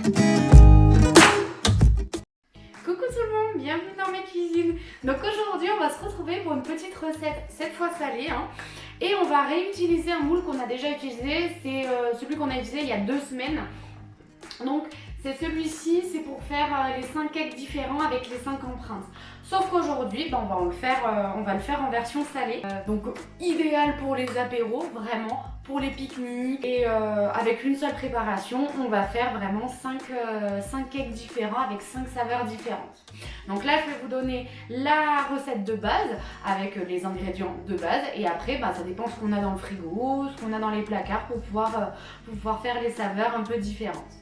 Coucou tout le monde, bienvenue dans mes cuisines. Donc aujourd'hui on va se retrouver pour une petite recette, cette fois salée, et on va réutiliser un moule qu'on a déjà utilisé. C'est celui qu'on a utilisé il y a 2 semaines. Donc c'est celui-ci, c'est pour faire les 5 cakes différents avec les 5 empreintes. Sauf qu'aujourd'hui, on va le faire en version salée. Donc idéal pour les apéros, vraiment, pour les pique-niques. Et avec une seule préparation, on va faire vraiment 5 cakes différents avec 5 saveurs différentes. Donc là, je vais vous donner la recette de base avec les ingrédients de base. Et après, ça dépend ce qu'on a dans le frigo, ce qu'on a dans les placards pour pouvoir faire les saveurs un peu différentes.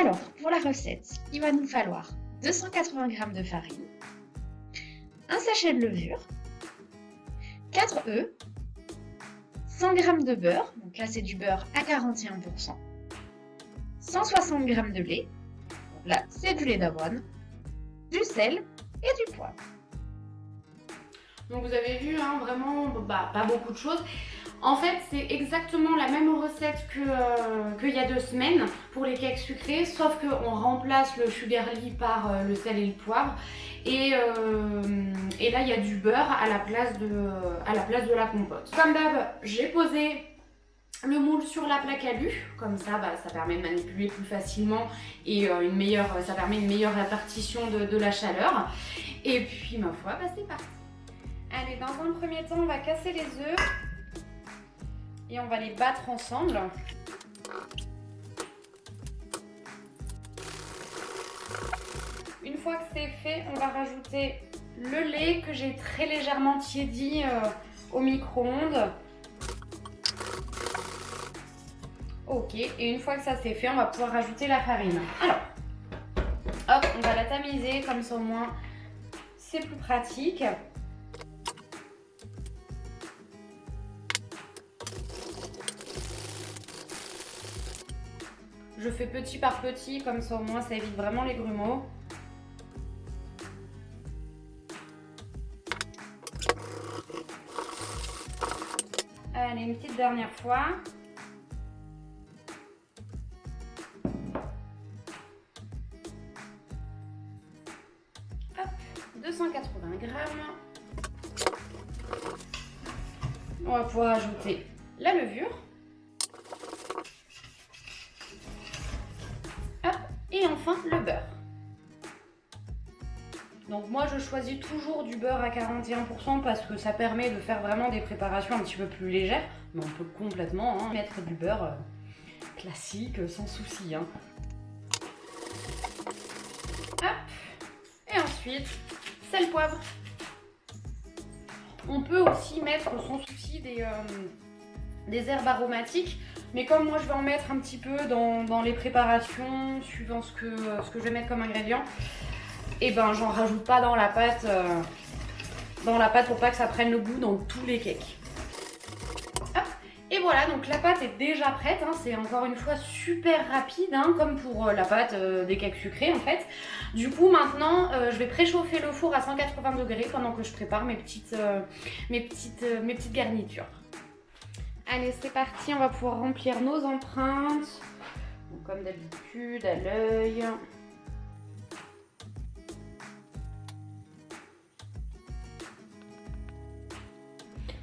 Alors, pour la recette, il va nous falloir 280 g de farine, un sachet de levure, 4 œufs, 100 g de beurre, donc là c'est du beurre à 41%, 160 g de lait, donc là c'est du lait d'avoine, du sel et du poivre. Donc vous avez vu, vraiment, pas beaucoup de choses. En fait, c'est exactement la même recette qu'il y a 2 semaines pour les cakes sucrés, sauf qu'on remplace le sugarly par le sel et le poivre. Et là, il y a du beurre à la place de la compote. Comme d'hab, j'ai posé le moule sur la plaque alu, comme ça, ça permet de manipuler plus facilement et ça permet une meilleure répartition de la chaleur. Et puis, ma foi, c'est parti. Allez, dans un premier temps, on va casser les œufs. Et on va les battre ensemble. Une fois que c'est fait, on va rajouter le lait que j'ai très légèrement tiédi au micro-ondes. Ok, et une fois que ça c'est fait, on va pouvoir rajouter la farine. Alors, hop, on va la tamiser, comme ça au moins c'est plus pratique. Je fais petit par petit, comme ça au moins ça évite vraiment les grumeaux. Allez, une petite dernière fois. Hop, 280 grammes. On va pouvoir ajouter la levure. Et enfin le beurre. Donc moi je choisis toujours du beurre à 41% parce que ça permet de faire vraiment des préparations un petit peu plus légères. Mais on peut complètement mettre du beurre classique sans souci. Hop. Et ensuite, sel, poivre. On peut aussi mettre sans souci des herbes aromatiques. Mais comme moi je vais en mettre un petit peu dans les préparations, suivant ce que je vais mettre comme ingrédient, et j'en rajoute pas dans la pâte pour pas que ça prenne le goût dans tous les cakes. Hop. Et voilà, donc la pâte est déjà prête, c'est encore une fois super rapide, comme pour la pâte des cakes sucrés en fait. Du coup maintenant je vais préchauffer le four à 180 degrés pendant que je prépare mes petites garnitures. Allez, c'est parti, on va pouvoir remplir nos empreintes. Donc, comme d'habitude, à l'œil.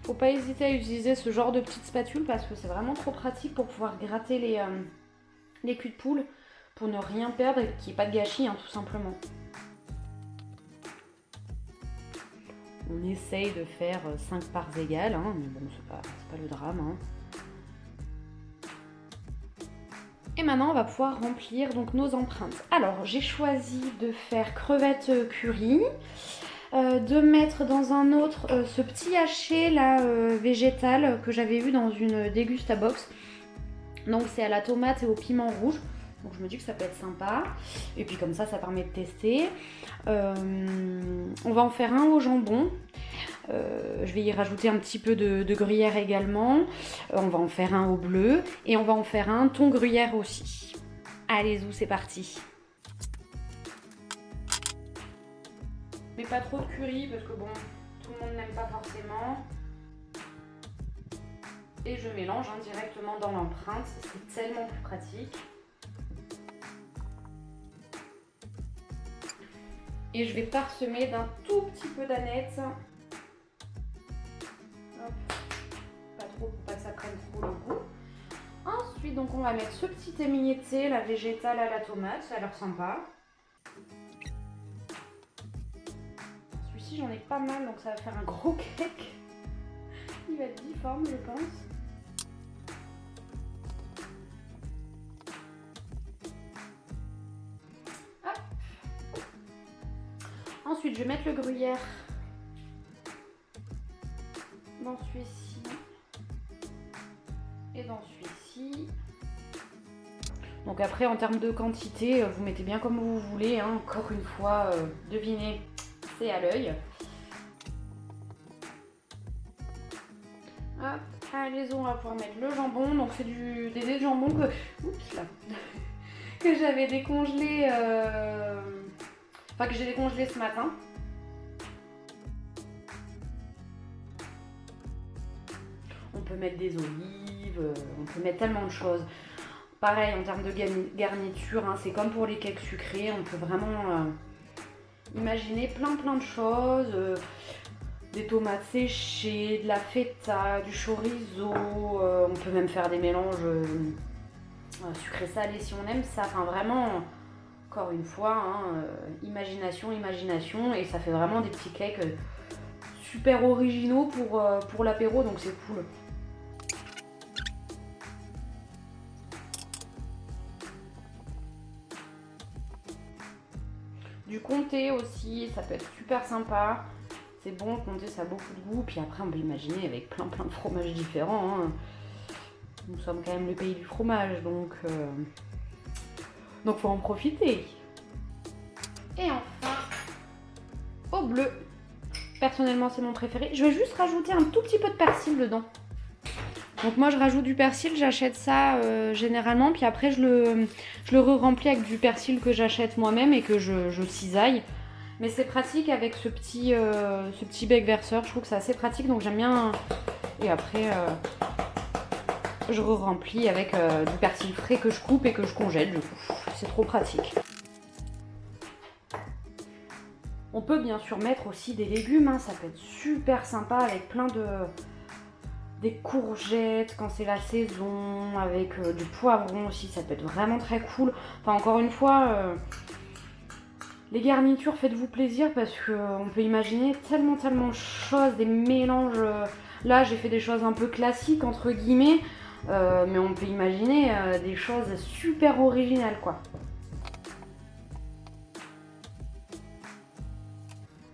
Faut pas hésiter à utiliser ce genre de petite spatule parce que c'est vraiment trop pratique pour pouvoir gratter les culs de poule pour ne rien perdre et qu'il n'y ait pas de gâchis, tout simplement. On essaye de faire 5 parts égales, mais bon, c'est pas le drame. Et maintenant, on va pouvoir remplir donc nos empreintes. Alors, j'ai choisi de faire crevettes curry, de mettre dans un autre ce petit haché là végétal que j'avais vu dans une Dégustabox. Donc, c'est à la tomate et au piment rouge. Donc je me dis que ça peut être sympa. Et puis comme ça permet de tester. On va en faire un au jambon. Je vais y rajouter un petit peu de gruyère également. On va en faire un au bleu. Et on va en faire un thon gruyère aussi. Allez-y, c'est parti. Mais pas trop de curry parce que bon, tout le monde n'aime pas forcément. Et je mélange directement dans l'empreinte. C'est tellement plus pratique. Et je vais parsemer d'un tout petit peu d'aneth. Pas trop pour pas que ça prenne trop le goût. Ensuite, donc on va mettre ce petit émietté, la végétale à la tomate, ça a l'air sympa. Celui-ci, j'en ai pas mal, donc ça va faire un gros cake. Il va être difforme, je pense. Hop. Ensuite, je vais mettre le gruyère dans celui-ci et dans celui-ci. Donc après, en termes de quantité, vous mettez bien comme vous voulez, hein. Encore une fois, devinez, c'est à l'œil. Hop, allez, on va pouvoir mettre le jambon. Donc c'est des dés de jambon que j'avais décongelé, enfin que j'ai décongelé ce matin. On peut mettre des olives, on peut mettre tellement de choses. Pareil en termes de garniture, hein, c'est comme pour les cakes sucrés, on peut vraiment imaginer plein de choses. Des tomates séchées, de la feta, du chorizo, on peut même faire des mélanges sucré-salé si on aime ça. Enfin vraiment, encore une fois, hein, imagination, et ça fait vraiment des petits cakes super originaux pour l'apéro, donc c'est cool. Du comté aussi, ça peut être super sympa. C'est bon, le comté ça a beaucoup de goût. Puis après on peut imaginer avec plein de fromages différents. Hein. Nous sommes quand même le pays du fromage, donc faut en profiter. Et enfin, au bleu. Personnellement c'est mon préféré. Je vais juste rajouter un tout petit peu de persil dedans. Donc moi je rajoute du persil, j'achète ça généralement, puis après je le re-remplis avec du persil que j'achète moi-même et que je cisaille. Mais c'est pratique avec ce petit bec verseur, je trouve que c'est assez pratique, donc j'aime bien. Et après je re-remplis avec du persil frais que je coupe et que je congèle, du coup c'est trop pratique. On peut bien sûr mettre aussi des légumes, hein, ça peut être super sympa avec des courgettes quand c'est la saison, avec du poivron aussi, ça peut être vraiment très cool. Enfin encore une fois, les garnitures, faites-vous plaisir parce qu'on peut imaginer tellement de choses, des mélanges. Là j'ai fait des choses un peu classiques entre guillemets, mais on peut imaginer des choses super originales quoi.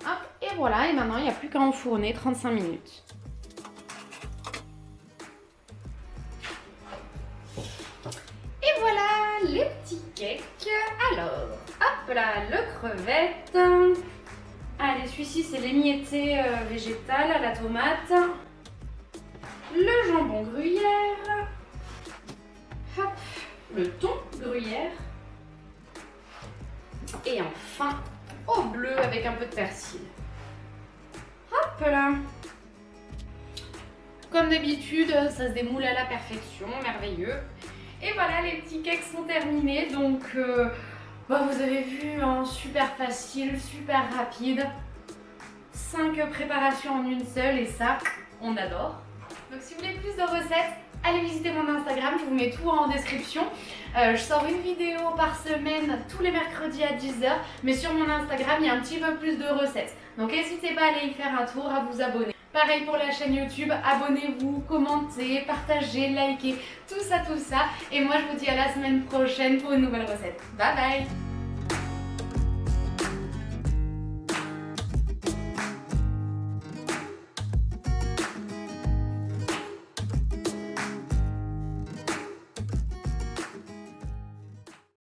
Hop, et voilà, et maintenant il n'y a plus qu'à enfourner 35 minutes. Et voilà les petits cakes. Alors, hop là, le crevette. Allez, celui-ci c'est l'émietté végétal à la tomate. Le jambon gruyère. Hop, le thon gruyère. Et enfin, au bleu avec un peu de persil. Hop là. Comme d'habitude, ça se démoule à la perfection, merveilleux. Et voilà, les petits cakes sont terminés, donc vous avez vu, hein, super facile, super rapide. 5 préparations en une seule et ça, on adore. Donc si vous voulez plus de recettes, allez visiter mon Instagram, je vous mets tout en description. Je sors une vidéo par semaine tous les mercredis à 10 h, mais sur mon Instagram, il y a un petit peu plus de recettes. Donc n'hésitez pas à aller y faire un tour, à vous abonner. Pareil pour la chaîne YouTube, abonnez-vous, commentez, partagez, likez, tout ça. Et moi je vous dis à la semaine prochaine pour une nouvelle recette. Bye bye!